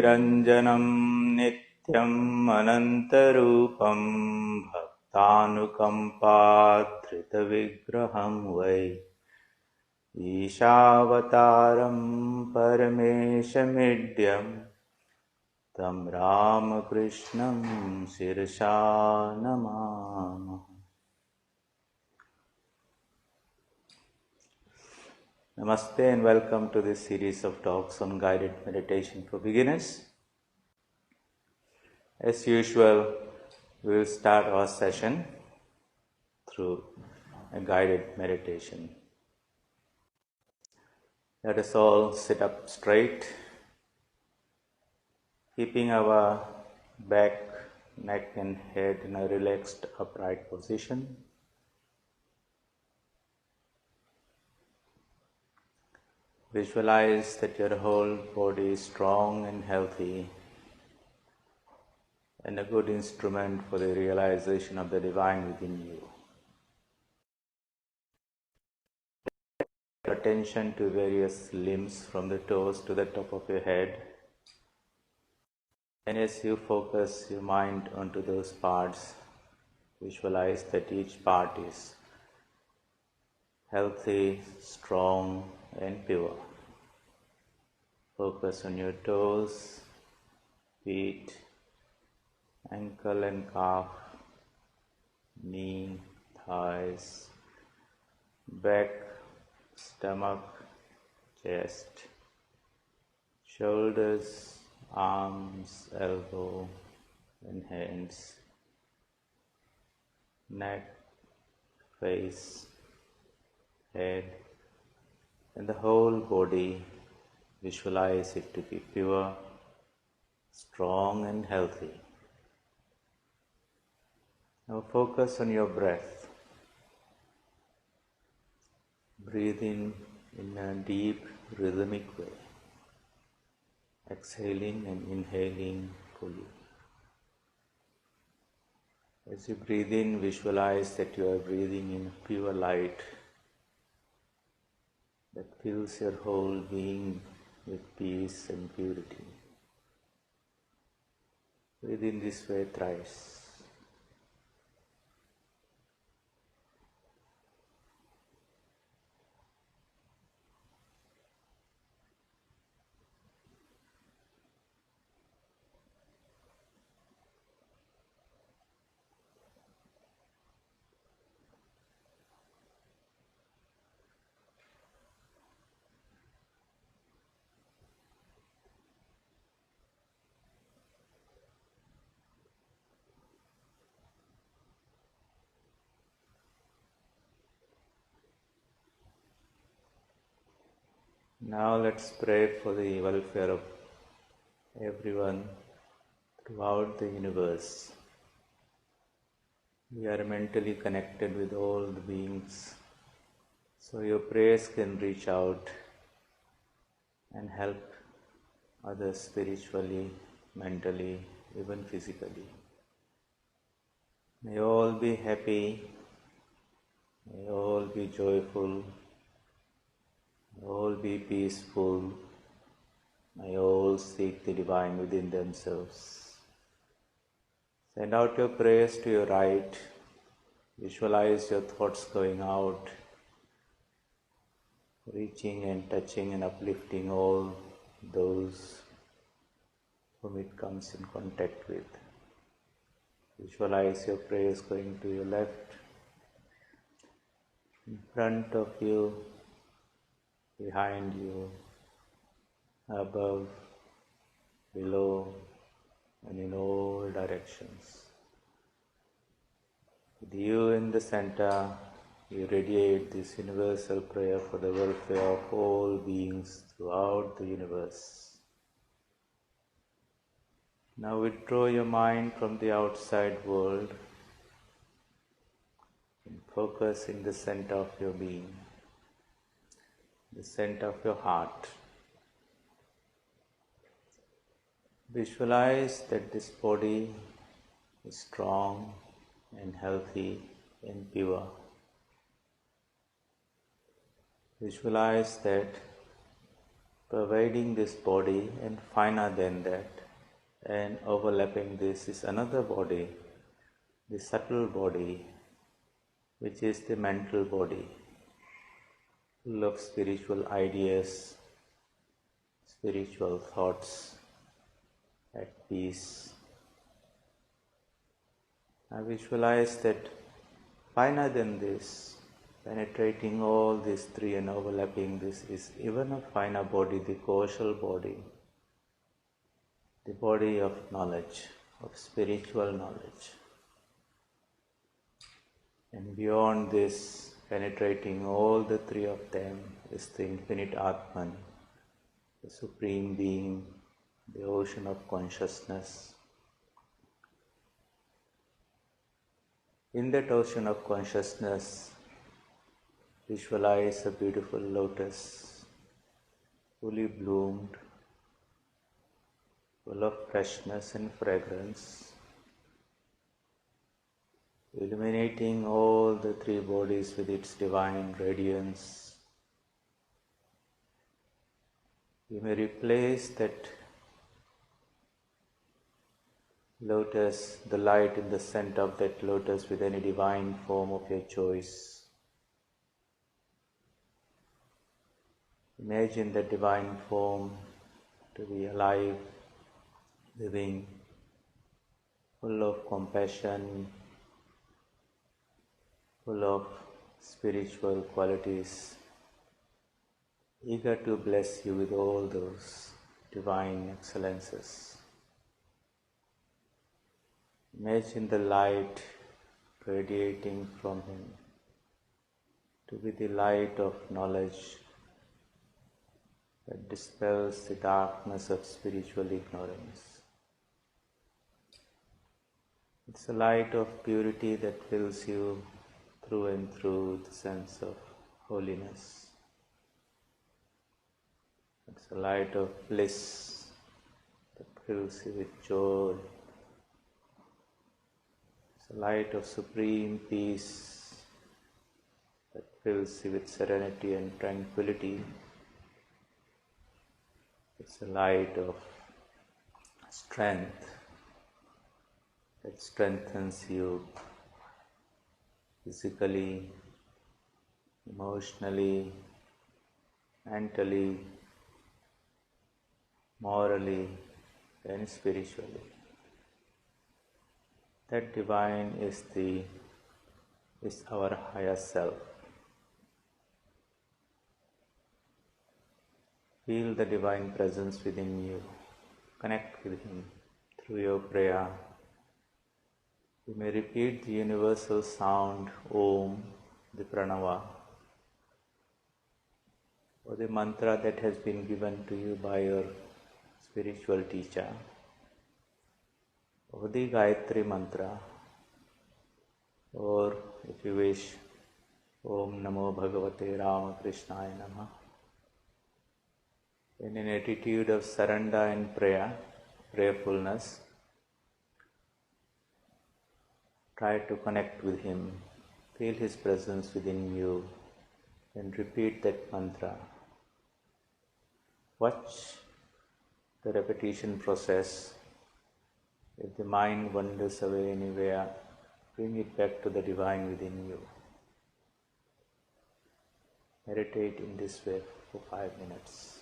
निरञ्जनं नित्यम् अनन्तरूपं भक्तानुकम्पाधृतविग्रहं वै ईशावतारं परमेशमीड्यं तं रामकृष्णं शिरसा नमामः. Namaste and welcome to this series of talks on guided meditation for beginners. As usual, we will start our session through a guided meditation. Let us all sit up straight, keeping our back, neck and head in a relaxed upright position. Visualize that your whole body is strong and healthy and a good instrument for the realization of the divine within you. Pay attention to various limbs from the toes to the top of your head. And as you focus your mind onto those parts, visualize that each part is healthy, strong and pure. Focus on your toes, feet, ankle and calf, knee, thighs, back, stomach, chest, shoulders, arms, elbow and hands, neck, face, head, and the whole body. Visualize it to be pure, strong and healthy. Now focus on your breath. Breathe in a deep rhythmic way, exhaling and inhaling fully. As you breathe in, visualize that you are breathing in pure light that fills your whole being with peace and purity. Breathe in this way thrice. Now let's pray for the welfare of everyone throughout the universe. We are mentally connected with all the beings, so your prayers can reach out and help others spiritually, mentally, even physically. May all be happy, may all be joyful, may all be peaceful, may all seek the divine within themselves. Send out your prayers to your right. Visualize your thoughts going out, reaching and touching and uplifting all those whom it comes in contact with. Visualize your prayers going to your left, in front of you, behind you, above, below, and in all directions. With you in the center, you radiate this universal prayer for the welfare of all beings throughout the universe. Now withdraw your mind from the outside world and focus in the center of your being, the center of your heart. Visualize that this body is strong and healthy and pure. Visualize that pervading this body and finer than that, and overlapping this is another body, the subtle body, which is the mental body, full of spiritual ideas, spiritual thoughts, at peace. I visualize that finer than this, penetrating all these three and overlapping this, is even a finer body, the causal body, the body of knowledge, of spiritual knowledge. And beyond this, penetrating all the three of them, is the infinite Atman, the Supreme Being, the ocean of consciousness. In that ocean of consciousness, visualize a beautiful lotus, fully bloomed, full of freshness and fragrance, illuminating all the three bodies with its divine radiance. You may replace that lotus, the light in the center of that lotus, with any divine form of your choice. Imagine that divine form to be alive, living, full of compassion, full of spiritual qualities, eager to bless you with all those divine excellences. Imagine the light radiating from him to be the light of knowledge that dispels the darkness of spiritual ignorance. It's a light of purity that fills you through and through with the sense of holiness. It's a light of bliss that fills you with joy. It's a light of supreme peace that fills you with serenity and tranquility. It's a light of strength that strengthens you physically, emotionally, mentally, morally, and spiritually. That divine is our higher self. Feel the divine presence within you. Connect with him through your prayer. You may repeat the universal sound Om, the Pranava, or the mantra that has been given to you by your spiritual teacher, or the Gayatri mantra, or if you wish, Om Namo Bhagavate Ramakrishnaya Namah. In an attitude of surrender and prayerfulness, try to connect with him, feel his presence within you, and repeat that mantra. Watch the repetition process. If the mind wanders away anywhere, bring it back to the divine within you. Meditate in this way for 5 minutes.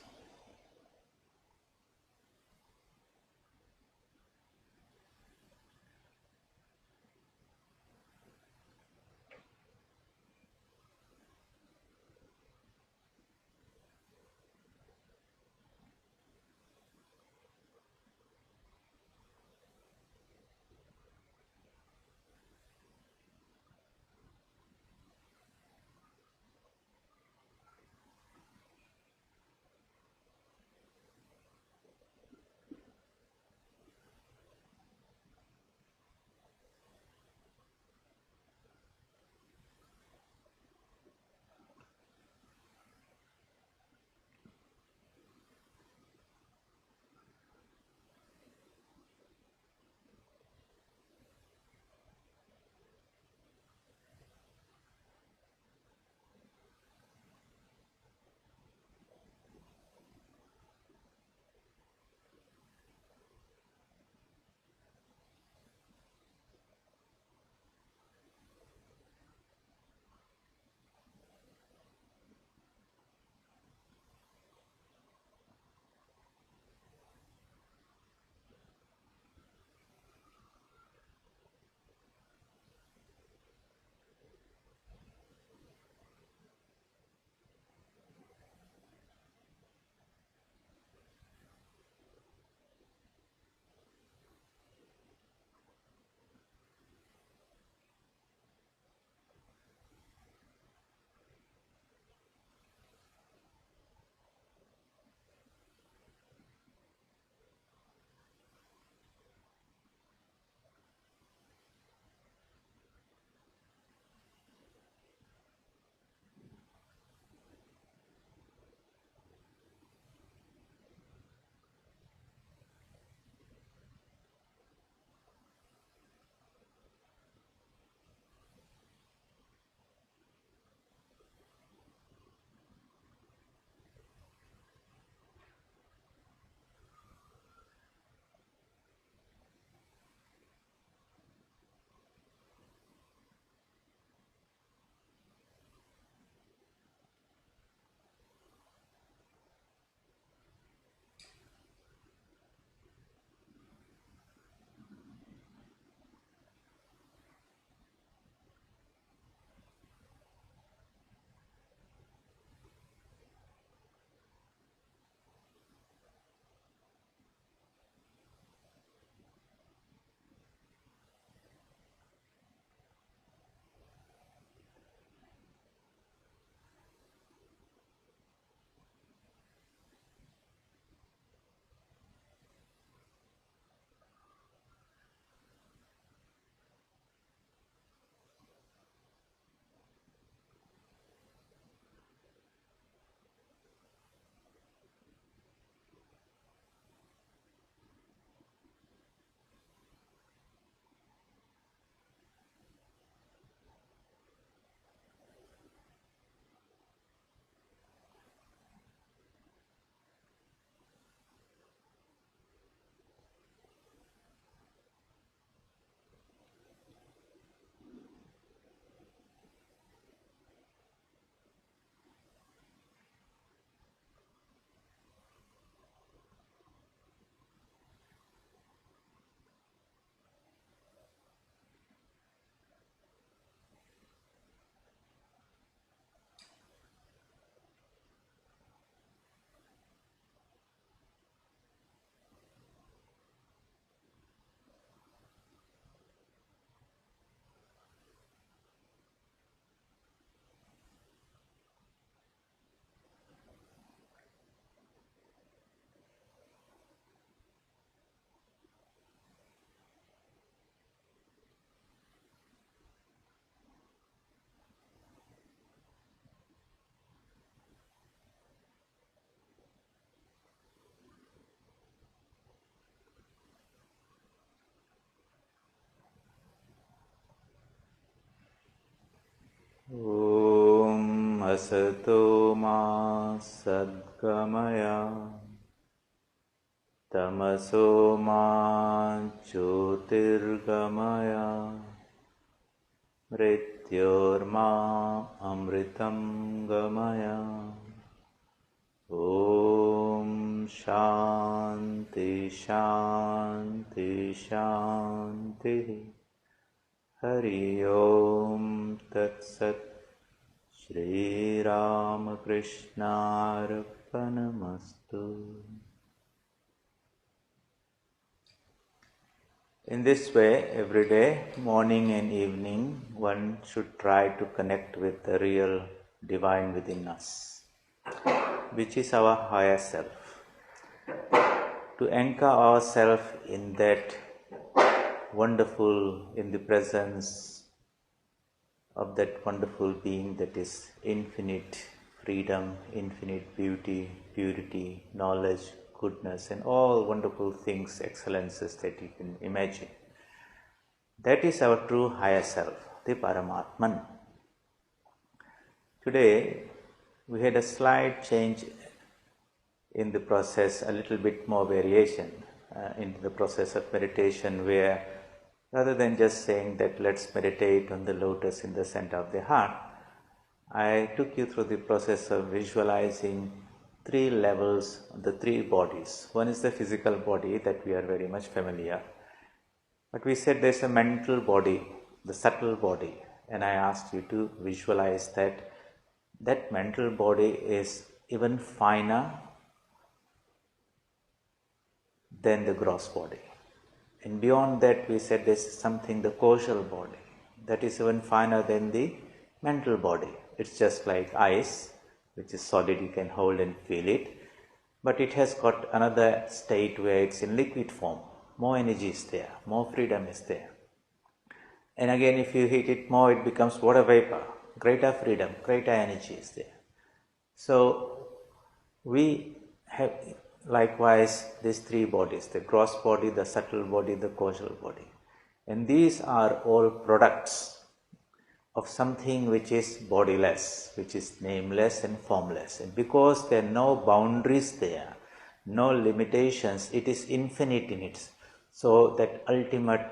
asato ma sadgamaya tamaso ma jyotirgamaya mrityorma amritam gamaya. Om Shanti Shanti Shanti. Hari Om Tat Sat. Shri Ramakrishna Arpanamastu. In this way, every day, morning and evening, one should try to connect with the real divine within us, which is our higher self. To anchor ourselves in that wonderful, in the presence of that wonderful being that is infinite freedom, infinite beauty, purity, knowledge, goodness, and all wonderful things, excellences that you can imagine. That is our true higher self, the Paramatman. Today, we had a slight change in the process, a little bit more variation into the process of meditation, where rather than just saying that let's meditate on the lotus in the center of the heart, I took you through the process of visualizing three levels, the three bodies. One is the physical body that we are very much familiar. But we said there's a mental body, the subtle body, and I asked you to visualize that that mental body is even finer than the gross body. And beyond that, we said there's something, the causal body, that is even finer than the mental body. It's just like ice, which is solid, you can hold and feel it. But it has got another state where it's in liquid form. More energy is there, more freedom is there. And again, if you heat it more, it becomes water vapor. Greater freedom, greater energy is there. So, we have likewise these three bodies, the gross body, the subtle body, the causal body. And these are all products of something which is bodiless, which is nameless and formless. And because there are no boundaries there, no limitations, it is infinite in it. So that ultimate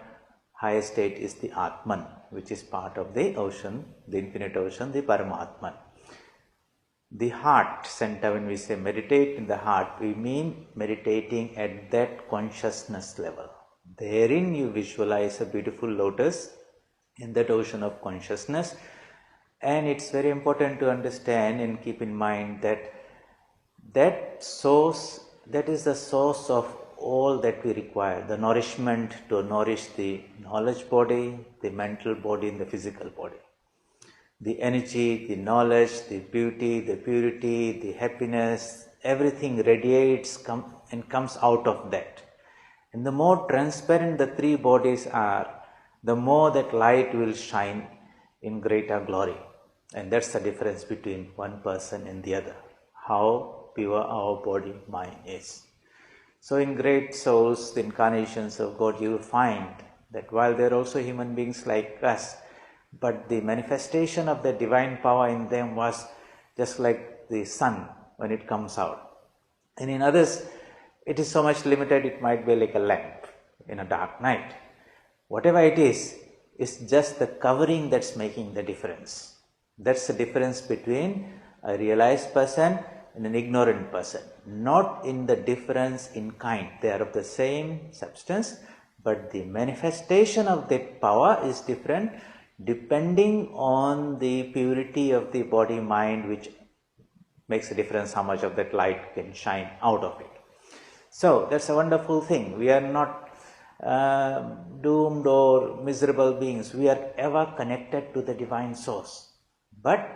higher state is the Atman, which is part of the ocean, the infinite ocean, the Paramatman. The heart center, when we say meditate in the heart, we mean meditating at that consciousness level. Therein you visualize a beautiful lotus in that ocean of consciousness. And it's very important to understand and keep in mind that that source, that is the source of all that we require, the nourishment to nourish the knowledge body, the mental body, and the physical body. The energy, the knowledge, the beauty, the purity, the happiness, everything radiates and comes out of that. And the more transparent the three bodies are, the more that light will shine in greater glory. And that's the difference between one person and the other, how pure our body, mind is. So in great souls, the incarnations of God, you will find that while they are also human beings like us, but the manifestation of the divine power in them was just like the sun when it comes out. And in others, it is so much limited, it might be like a lamp in a dark night. Whatever it is just the covering that's making the difference. That's the difference between a realized person and an ignorant person. Not in the difference in kind. They are of the same substance, but the manifestation of that power is different depending on the purity of the body mind, which makes a difference how much of that light can shine out of it. So that's a wonderful thing. We are not doomed or miserable beings. We are ever connected to the divine source. But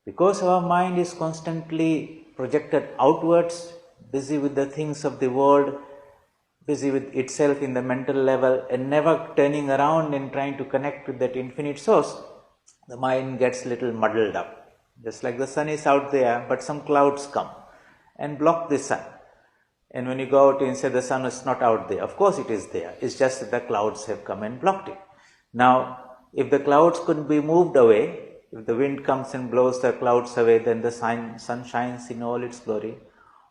because our mind is constantly projected outwards, busy with the things of the world, busy with itself in the mental level, and never turning around and trying to connect with that infinite source, the mind gets a little muddled up. Just like the sun is out there, but some clouds come and block the sun. And when you go out and say the sun is not out there, of course it is there. It's just that the clouds have come and blocked it. Now, if the clouds couldn't be moved away, If the wind comes and blows the clouds away, then the sun shines in all its glory.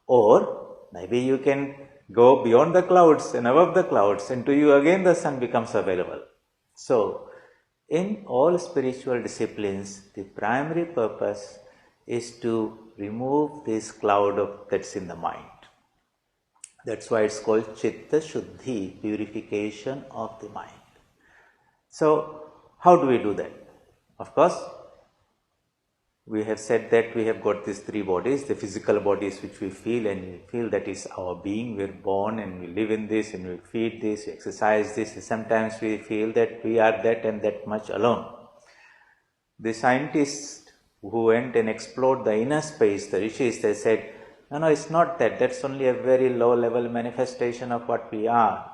Or maybe you can go beyond the clouds and above the clouds, and to you again the sun becomes available. So, in all spiritual disciplines, the primary purpose is to remove this cloud that's in the mind. That's why it's called Chitta Shuddhi, purification of the mind. So, how do we do that? Of course, we have said that we have got these three bodies, the physical bodies which we feel, and we feel that is our being. We are born and we live in this and we feed this, we exercise this. Sometimes we feel that we are that and that much alone. The scientists who went and explored the inner space, the rishis, they said, no, it's not that. That's only a very low level manifestation of what we are.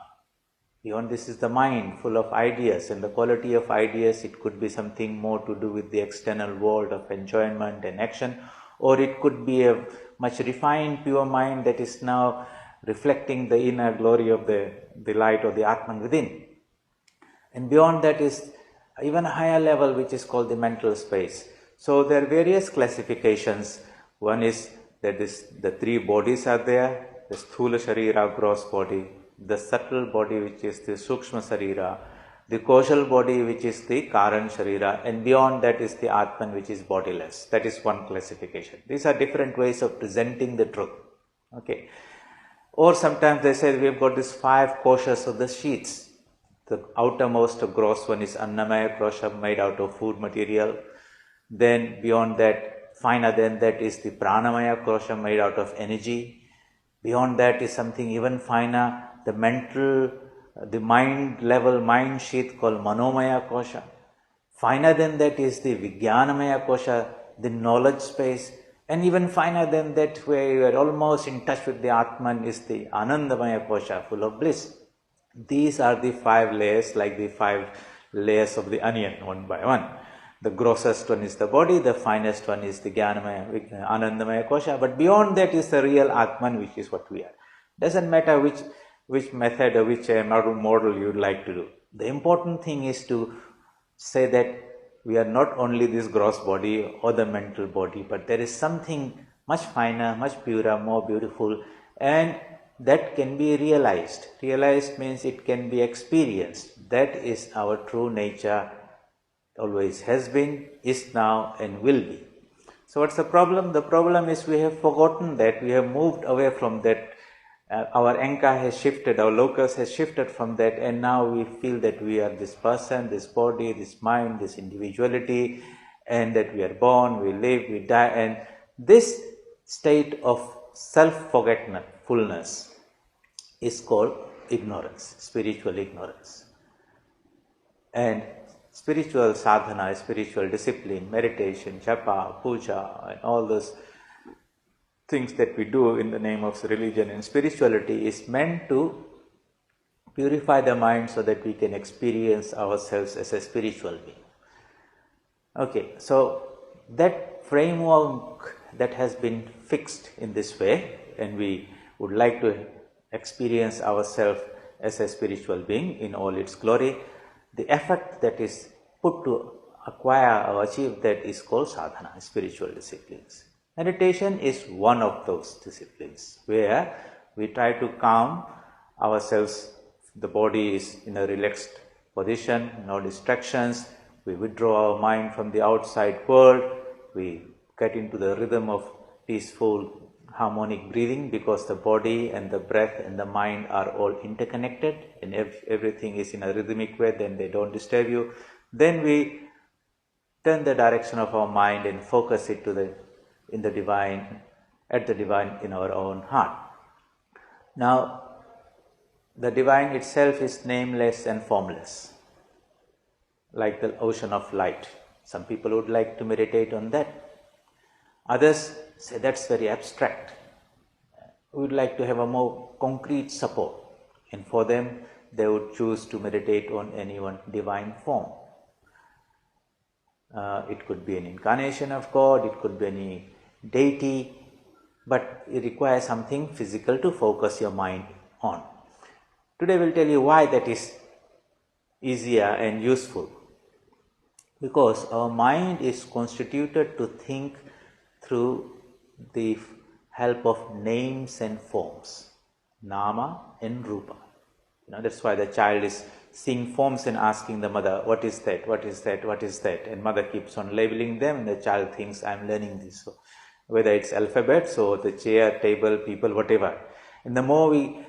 Beyond this is the mind, full of ideas, and the quality of ideas, it could be something more to do with the external world of enjoyment and action, or it could be a much refined, pure mind that is now reflecting the inner glory of the light or the Atman within. And beyond that is even a higher level, which is called the mental space. So there are various classifications. One is that the three bodies are there, the Sthula Sharira, gross body, the subtle body which is the Sukshma Sharira, the causal body which is the Karan Sharira, and beyond that is the Atman which is bodiless. That is one classification. These are different ways of presenting the truth. Okay. Or sometimes they say we have got these 5 koshas of the sheets. The outermost gross one is Annamaya kosha, made out of food material. Then beyond that, finer than that is the Pranamaya kosha, made out of energy. Beyond that is something even finer, the mental, the mind level, mind sheath called Manomaya kosha. Finer than that is the Vijnanamaya kosha, the knowledge space. And even finer than that, where you are almost in touch with the Atman, is the Anandamaya kosha, full of bliss. These are the 5 layers, like the 5 layers of the onion, one by one. The grossest one is the body, the finest one is the Jnanamaya, Anandamaya kosha, but beyond that is the real Atman, which is what we are. Doesn't matter which method or which model you would like to do. The important thing is to say that we are not only this gross body or the mental body, but there is something much finer, much purer, more beautiful, and that can be realized. Realized means it can be experienced. That is our true nature, always has been, is now, and will be. So what's the problem? The problem is we have forgotten that, we have moved away from that. Our anchor has shifted, our locus has shifted from that, and now we feel that we are this person, this body, this mind, this individuality, and that we are born, we live, we die, and this state of self-forgetfulness is called ignorance, spiritual ignorance. And spiritual sadhana, spiritual discipline, meditation, japa, puja, and all those things that we do in the name of religion and spirituality is meant to purify the mind so that we can experience ourselves as a spiritual being. Okay, so that framework that has been fixed in this way, and we would like to experience ourselves as a spiritual being in all its glory, the effort that is put to acquire or achieve that is called sadhana, spiritual disciplines. Meditation is one of those disciplines where we try to calm ourselves. The body is in a relaxed position, no distractions. We withdraw our mind from the outside world. We get into the rhythm of peaceful, harmonic breathing, because the body and the breath and the mind are all interconnected, and everything is in a rhythmic way, then they don't disturb you. Then we turn the direction of our mind and focus it to at the divine in our own heart. Now, the divine itself is nameless and formless, like the ocean of light. Some people would like to meditate on that. Others say that's very abstract. We would like to have a more concrete support, and for them, they would choose to meditate on any one divine form. It could be an incarnation of God, it could be any deity, but it requires something physical to focus your mind on. Today we'll tell you why that is easier and useful. Because our mind is constituted to think through the help of names and forms, nama and rupa. That's why the child is seeing forms and asking the mother, what is that, what is that, what is that? And mother keeps on labeling them, and the child thinks, I'm learning this. So whether it's alphabets or the chair, table, people, whatever. And the more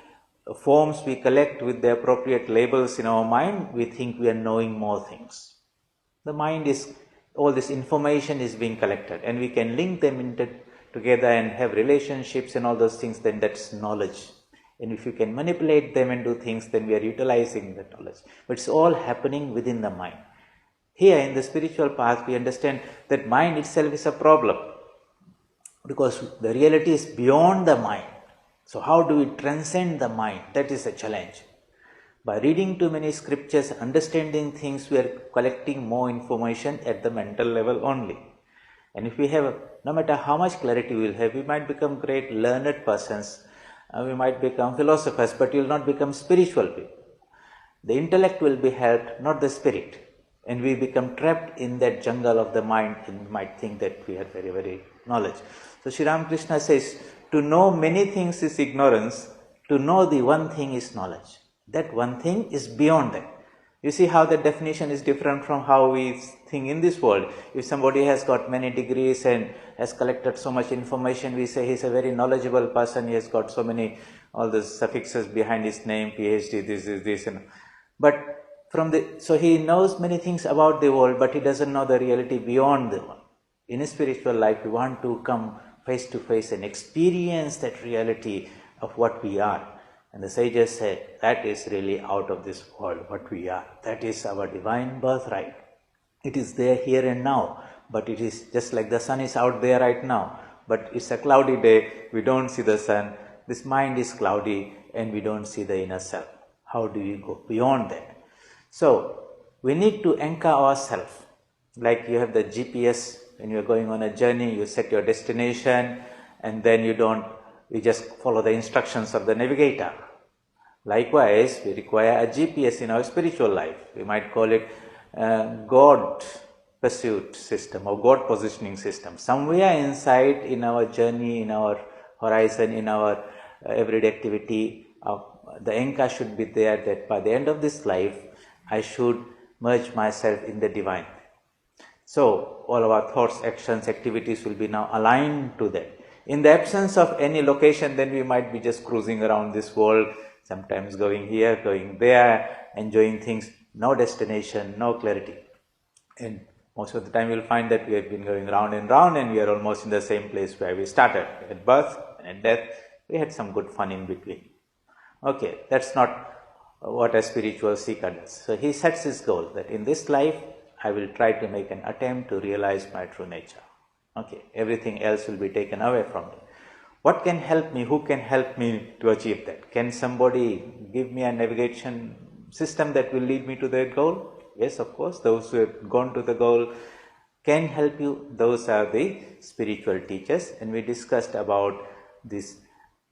forms we collect with the appropriate labels in our mind, we think we are knowing more things. The mind is, all this information is being collected, and we can link them together and have relationships and all those things, then that's knowledge. And if you can manipulate them and do things, then we are utilizing that knowledge. But it's all happening within the mind. Here in the spiritual path, we understand that mind itself is a problem, because the reality is beyond the mind. So how do we transcend the mind? That is a challenge. By reading too many scriptures, understanding things, we are collecting more information at the mental level only. And if we have, no matter how much clarity we will have, we might become great learned persons, we might become philosophers, but we will not become spiritual people. The intellect will be helped, not the spirit. And we become trapped in that jungle of the mind, and we might think that we have very, very knowledge. So Sri Ramakrishna says, to know many things is ignorance, to know the one thing is knowledge. That one thing is beyond that. You see how the definition is different from how we think in this world. If somebody has got many degrees and has collected so much information, we say he's a very knowledgeable person, he has got so many, all the suffixes behind his name, PhD, this. But so he knows many things about the world, but he doesn't know the reality beyond the world. In a spiritual life, we want to come face to face and experience that reality of what we are. And the sages say, that is really out of this world, what we are. That is our divine birthright. It is there here and now, but it is just like the sun is out there right now. But it's a cloudy day, we don't see the sun. This mind is cloudy and we don't see the inner self. How do we go beyond that? So, we need to anchor ourselves. Like you have the GPS, when you are going on a journey, you set your destination, and then you just follow the instructions of the navigator. Likewise, we require a GPS in our spiritual life. We might call it God pursuit system or God positioning system. Somewhere inside in our journey, in our horizon, in our everyday activity, the anchor should be there that by the end of this life, I should merge myself in the divine. So, all of our thoughts, actions, activities will be now aligned to that. In the absence of any location, then we might be just cruising around this world, sometimes going here, going there, enjoying things, no destination, no clarity. And most of the time you'll find that we have been going round and round, and we are almost in the same place where we started. At birth and at death, we had some good fun in between. Okay, that's not what a spiritual seeker does. So he sets his goal that in this life, I will try to make an attempt to realize my true nature. Okay, everything else will be taken away from me. What can help me? Who can help me to achieve that? Can somebody give me a navigation system that will lead me to that goal? Yes, of course. Those who have gone to the goal can help you. Those are the spiritual teachers. And we discussed about this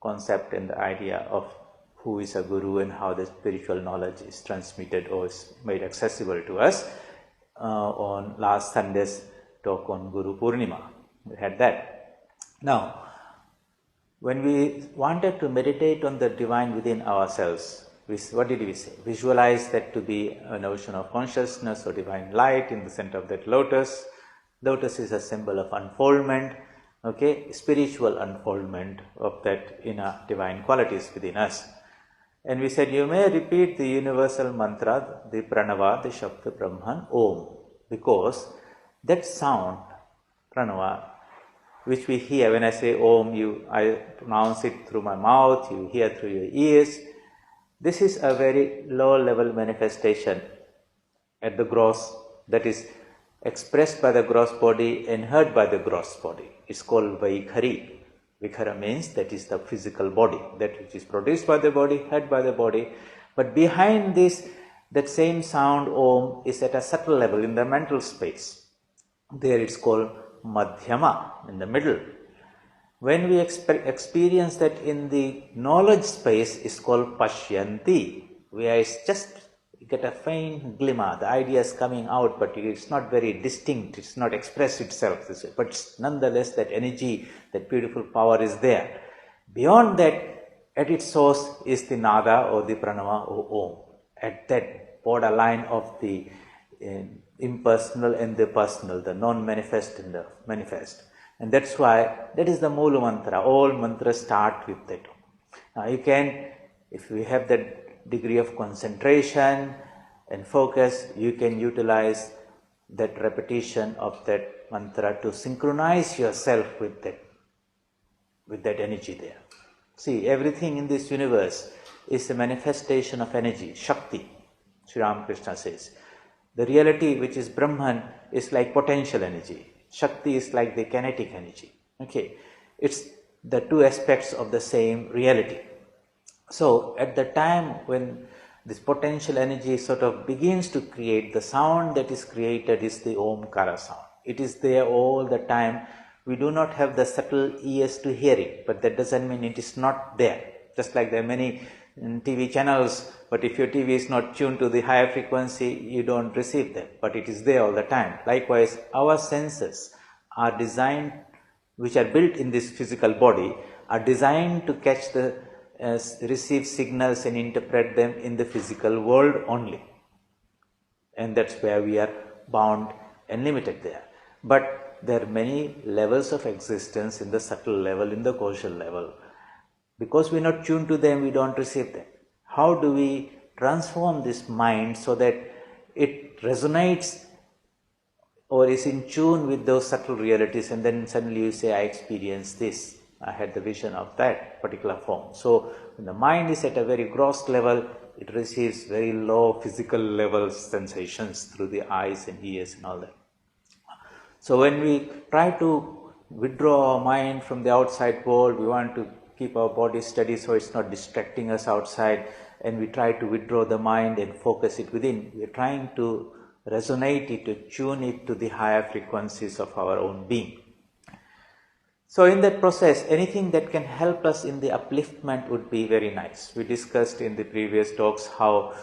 concept and the idea of who is a guru and how the spiritual knowledge is transmitted or is made accessible to us on last Sunday's talk on Guru Purnima. We had that. Now, when we wanted to meditate on the divine within ourselves, what did we say? Visualize that to be an ocean of consciousness or divine light in the center of that lotus. Lotus is a symbol of unfoldment, okay, spiritual unfoldment of that inner divine qualities within us. And we said, you may repeat the universal mantra, the pranava, the Shabda Brahman, Om, because that sound, pranava, which we hear when I say Om, I pronounce it through my mouth, you hear through your ears. This is a very low level manifestation at the gross, that is expressed by the gross body and heard by the gross body. It's called Vaikhari. Vikhara means that is the physical body, that which is produced by the body, heard by the body. But behind this, that same sound Om is at a subtle level in the mental space. There it's called Madhyama, in the middle. When we experience that in the knowledge space, it's called Pashyanti, where it's just you get a faint glimmer, the idea is coming out, but it's not very distinct, it's not expressed itself this way, but nonetheless that energy, that beautiful power is there. Beyond that, at its source is the nada or the pranava or om, at that borderline of the impersonal and the personal, the non-manifest and the manifest. And that's why that is the Mula mantra. All mantras start with that. Now you can, if you have that degree of concentration and focus, you can utilize that repetition of that mantra to synchronize yourself with that energy there. See, everything in this universe is a manifestation of energy, Shakti, Sri Ramakrishna says. The reality which is Brahman is like potential energy. Shakti is like the kinetic energy. Okay, it's the two aspects of the same reality. So at the time when this potential energy sort of begins to create, the sound that is created is the Omkara sound. It is there all the time. We do not have the subtle ears to hear it, but that doesn't mean it is not there. Just like there are many TV channels, but if your TV is not tuned to the higher frequency, you don't receive them, but it is there all the time. Likewise, our senses are designed, which are built in this physical body, are designed to catch the receive signals and interpret them in the physical world only. And that's where we are bound and limited there. But there are many levels of existence in the subtle level, in the causal level. Because we are not tuned to them, we don't receive them. How do we transform this mind so that it resonates or is in tune with those subtle realities, and then suddenly you say, I experienced this, I had the vision of that particular form. So when the mind is at a very gross level, it receives very low physical level sensations through the eyes and ears and all that. So when we try to withdraw our mind from the outside world, we want to keep our body steady so it's not distracting us outside, and we try to withdraw the mind and focus it within. We are trying to resonate it, to tune it to the higher frequencies of our own being. So in that process, anything that can help us in the upliftment would be very nice. We discussed in the previous talks how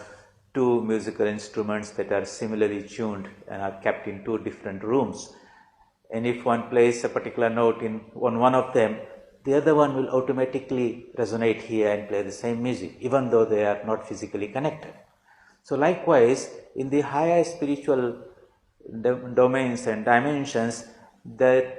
two musical instruments that are similarly tuned and are kept in two different rooms. And if one plays a particular note on one of them, the other one will automatically resonate here and play the same music, even though they are not physically connected. So likewise, in the higher spiritual domains and dimensions, the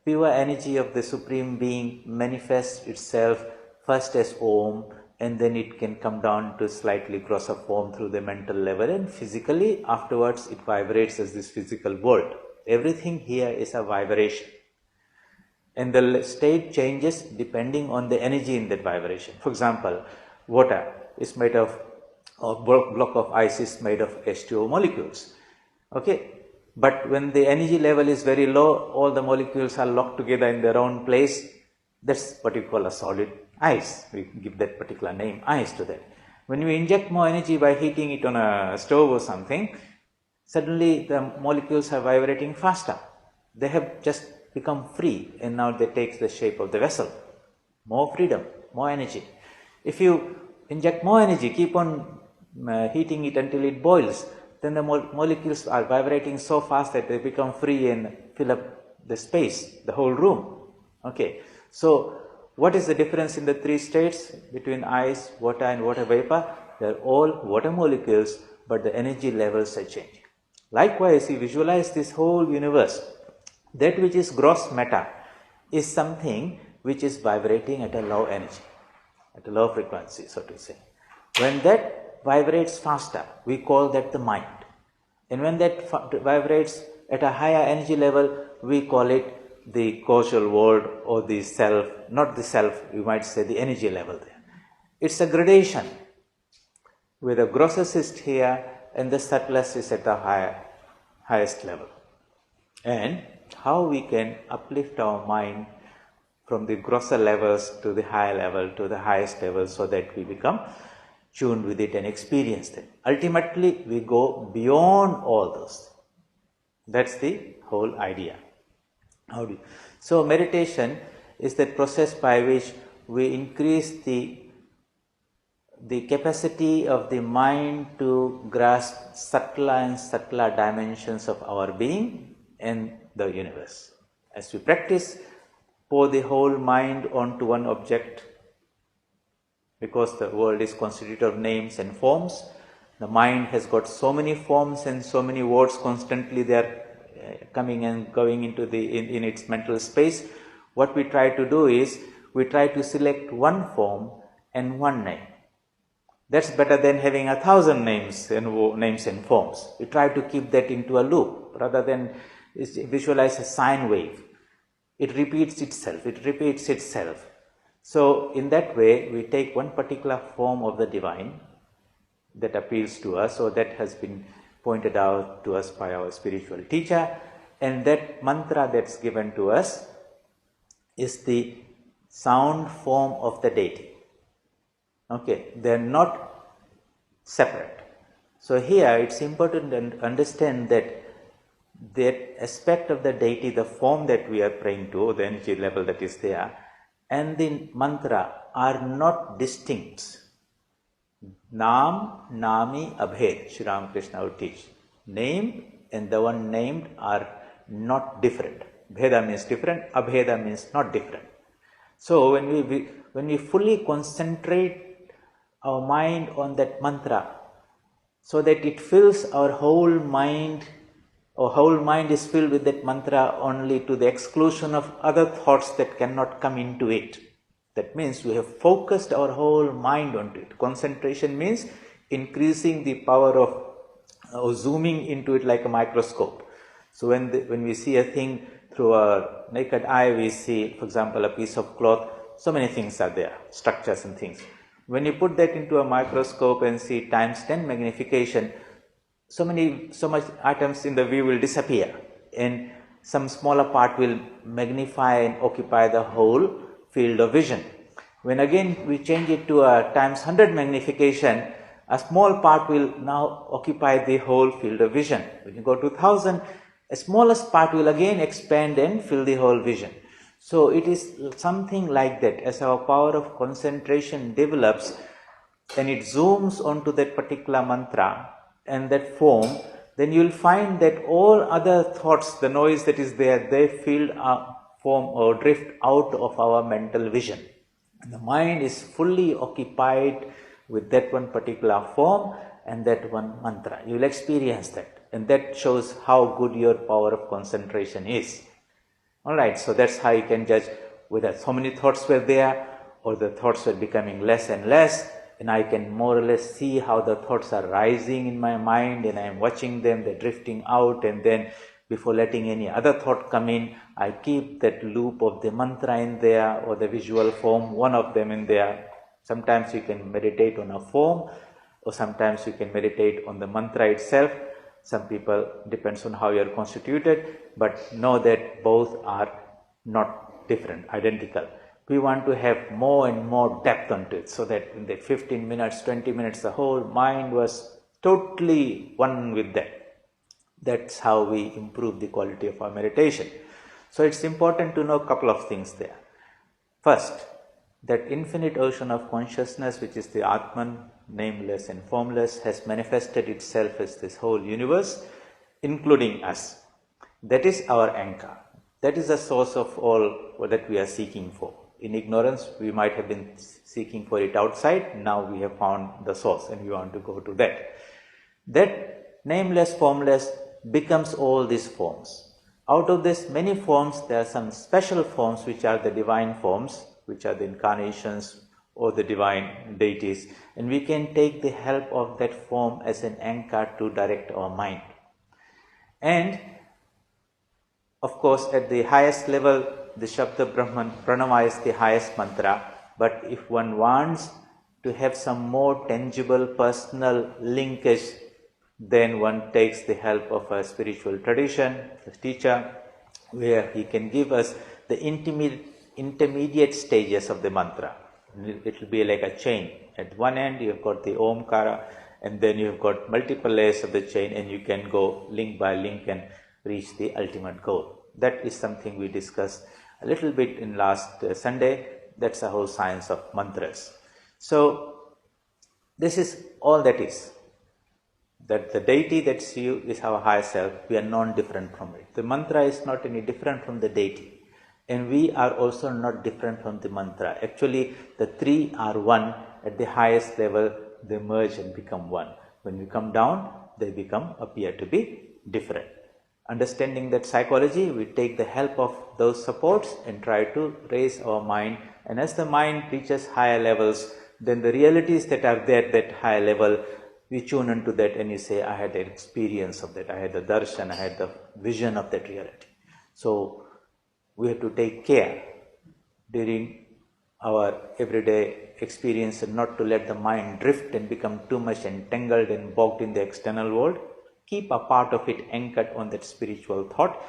pure energy of the Supreme Being manifests itself first as Om, and then it can come down to slightly grosser form through the mental level, and physically afterwards it vibrates as this physical world. Everything here is a vibration, and the state changes depending on the energy in that vibration. For example, water is made of, or block of ice is made of H2O molecules. Okay, but when the energy level is very low, all the molecules are locked together in their own place. That's what we call a solid ice. We give that particular name, ice, to that. When we inject more energy by heating it on a stove or something, suddenly the molecules are vibrating faster. They have just become free, and now they take the shape of the vessel. More freedom, more energy. If you inject more energy, keep on heating it until it boils, then the molecules are vibrating so fast that they become free and fill up the space, the whole room. Okay, so what is the difference in the three states between ice, water and water vapor? They are all water molecules, but the energy levels are changing. Likewise, you visualize this whole universe. That which is gross matter is something which is vibrating at a low energy, at a low frequency, so to say. When that vibrates faster, we call that the mind. And when that vibrates at a higher energy level, we call it the causal world or the self, not the self, you might say the energy level there. It's a gradation where the grossest is here and the subtlest is at the highest level. And how we can uplift our mind from the grosser levels to the higher level, to the highest level, so that we become tuned with it and experience it. Ultimately, we go beyond all those. That's the whole idea. So meditation is that process by which we increase the the capacity of the mind to grasp subtler and subtler dimensions of our being and the universe. As we practice, pour the whole mind onto one object, because the world is constituted of names and forms. The mind has got so many forms and so many words constantly they are coming and going into in its mental space. What we try to do is, we try to select one form and one name. That's better than having 1,000 names and forms. We try to keep that into a loop rather than visualize a sine wave. It repeats itself. So in that way, we take one particular form of the divine that appeals to us, or that has been pointed out to us by our spiritual teacher, and that mantra that's given to us is the sound form of the deity. Okay, they're not separate. So here it's important to understand that aspect of the deity, the form that we are praying to, the energy level that is there, and the mantra are not distinct. Nam, Nami, Abhed, Sri Ramakrishna would teach. Name and the one named are not different. Bheda means different, Abheda means not different. So when we fully concentrate our mind on that mantra, so that it fills our whole mind, our whole mind is filled with that mantra only to the exclusion of other thoughts that cannot come into it. That means we have focused our whole mind onto it. Concentration means increasing the power of zooming into it like a microscope. So when we see a thing through our naked eye, we see, for example, a piece of cloth, so many things are there, structures and things. When you put that into a microscope and see times 10 magnification, so much atoms in the view will disappear, and some smaller part will magnify and occupy the whole field of vision. When again we change it to a times 100 magnification, a small part will now occupy the whole field of vision. When you go to 1000, a smallest part will again expand and fill the whole vision. So it is something like that. As our power of concentration develops and it zooms onto that particular mantra and that form, then you will find that all other thoughts, the noise that is there, they fill form or drift out of our mental vision. And the mind is fully occupied with that one particular form and that one mantra. You will experience that, and that shows how good your power of concentration is. Alright, so that's how you can judge whether so many thoughts were there or the thoughts were becoming less and less, and I can more or less see how the thoughts are rising in my mind, and I am watching them, they're drifting out, and then before letting any other thought come in, I keep that loop of the mantra in there or the visual form, one of them in there. Sometimes you can meditate on a form, or sometimes you can meditate on the mantra itself. Some people, depends on how you are constituted, but know that both are not different, identical. We want to have more and more depth onto it, so that in the 15 minutes, 20 minutes, the whole mind was totally one with that. That's how we improve the quality of our meditation. So it's important to know a couple of things there. First, that infinite ocean of consciousness, which is the Atman, nameless and formless, has manifested itself as this whole universe, including us. That is our anchor. That is the source of all that we are seeking for. In ignorance, we might have been seeking for it outside. Now we have found the source and we want to go to that. That nameless, formless becomes all these forms. Out of this many forms, there are some special forms which are the divine forms, which are the incarnations or the divine deities, and we can take the help of that form as an anchor to direct our mind. And of course, at the highest level, the Shabda Brahman Pranava is the highest mantra, but if one wants to have some more tangible personal linkage, then one takes the help of a spiritual tradition, a teacher, where he can give us the intermediate stages of the mantra. It will be like a chain. At one end you have got the Omkara, and then you have got multiple layers of the chain, and you can go link by link and reach the ultimate goal. That is something we discussed a little bit in last Sunday. That's the whole science of mantras. So This is all that is. That the deity that's you is our higher self. We are non-different from it. The mantra is not any different from the deity. And we are also not different from the mantra. Actually, the three are one. At the highest level, they merge and become one. When we come down, they appear to be different. Understanding that psychology, we take the help of those supports and try to raise our mind. And as the mind reaches higher levels, then the realities that are there at that higher level, we tune into that and you say, I had an experience of that, I had the darshan, I had the vision of that reality. So we have to take care during our everyday experience and not to let the mind drift and become too much entangled and bogged in the external world. Keep a part of it anchored on that spiritual thought.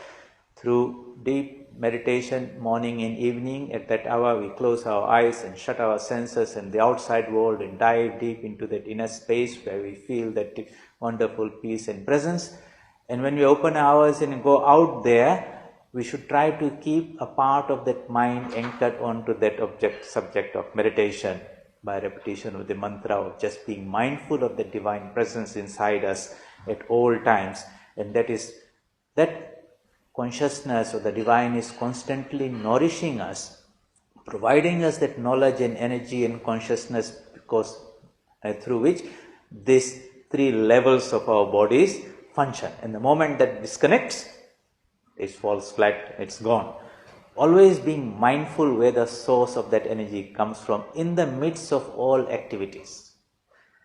Through deep meditation, morning and evening, at that hour we close our eyes and shut our senses and the outside world and dive deep into that inner space where we feel that wonderful peace and presence. And when we open our eyes and go out there, we should try to keep a part of that mind anchored onto that subject of meditation by repetition of the mantra of just being mindful of the divine presence inside us at all times. And that consciousness of the divine is constantly nourishing us, providing us that knowledge and energy and consciousness, because through which these three levels of our bodies function. And the moment that disconnects, it falls flat, it's gone. Always being mindful where the source of that energy comes from in the midst of all activities.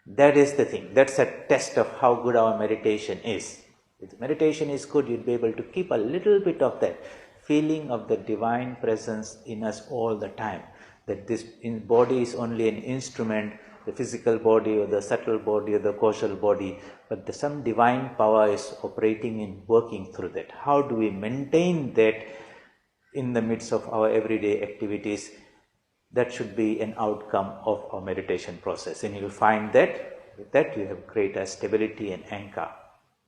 That is the thing. That's a test of how good our meditation is. If the meditation is good, you'll be able to keep a little bit of that feeling of the divine presence in us all the time. That this body is only an instrument, the physical body or the subtle body or the causal body, but some divine power is operating and working through that. How do we maintain that in the midst of our everyday activities? That should be an outcome of our meditation process. And you'll find that with that you have greater stability and anchor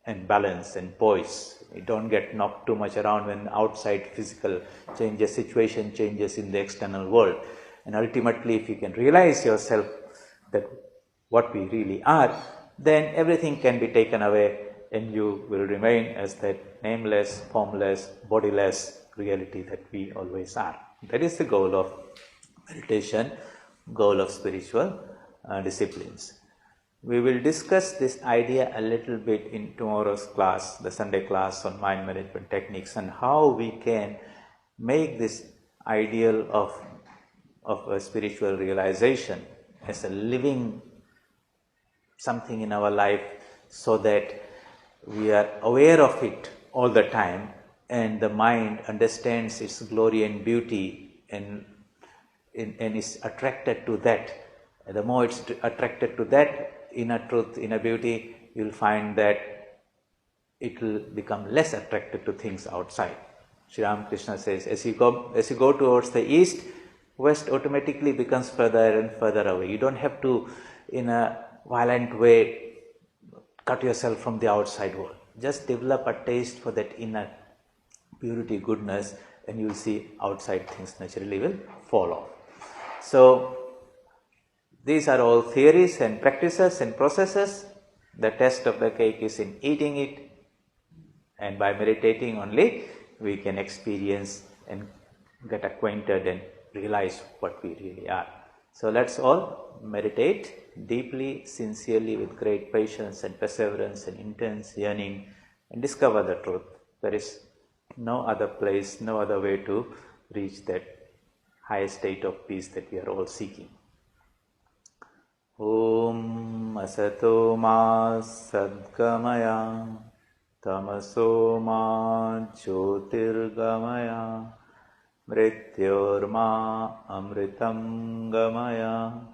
and balance and poise. You don't get knocked too much around when outside physical changes, situation changes in the external world. And ultimately, if you can realize yourself that what we really are, then everything can be taken away and you will remain as that nameless, formless, bodiless reality that we always are. That is the goal of meditation, goal of spiritual disciplines. We will discuss this idea a little bit in tomorrow's class, the Sunday class on mind management techniques, and how we can make this ideal of a spiritual realization as a living something in our life, so that we are aware of it all the time and the mind understands its glory and beauty and is attracted to that. And the more it's attracted to that inner truth, inner beauty, you'll find that it will become less attracted to things outside. Sri Ramakrishna says, as you go towards the east, west automatically becomes further and further away. You don't have to, in a violent way, cut yourself from the outside world. Just develop a taste for that inner purity, goodness, and you'll see outside things naturally will fall off. So, these are all theories and practices and processes. The test of the cake is in eating it, and by meditating only we can experience and get acquainted and realize what we really are. So let's all meditate deeply, sincerely, with great patience and perseverance and intense yearning, and discover the truth. There is no other place, no other way to reach that high state of peace that we are all seeking. Om asato ma sadgamaya tamaso ma jyotirgamaya mrityorma amritam gamaya.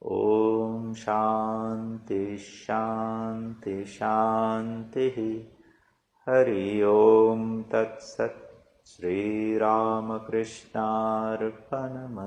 Om shanti shanti shanti. Hari Om Tat Sat. Sri Ramakrishna Arpanamastu.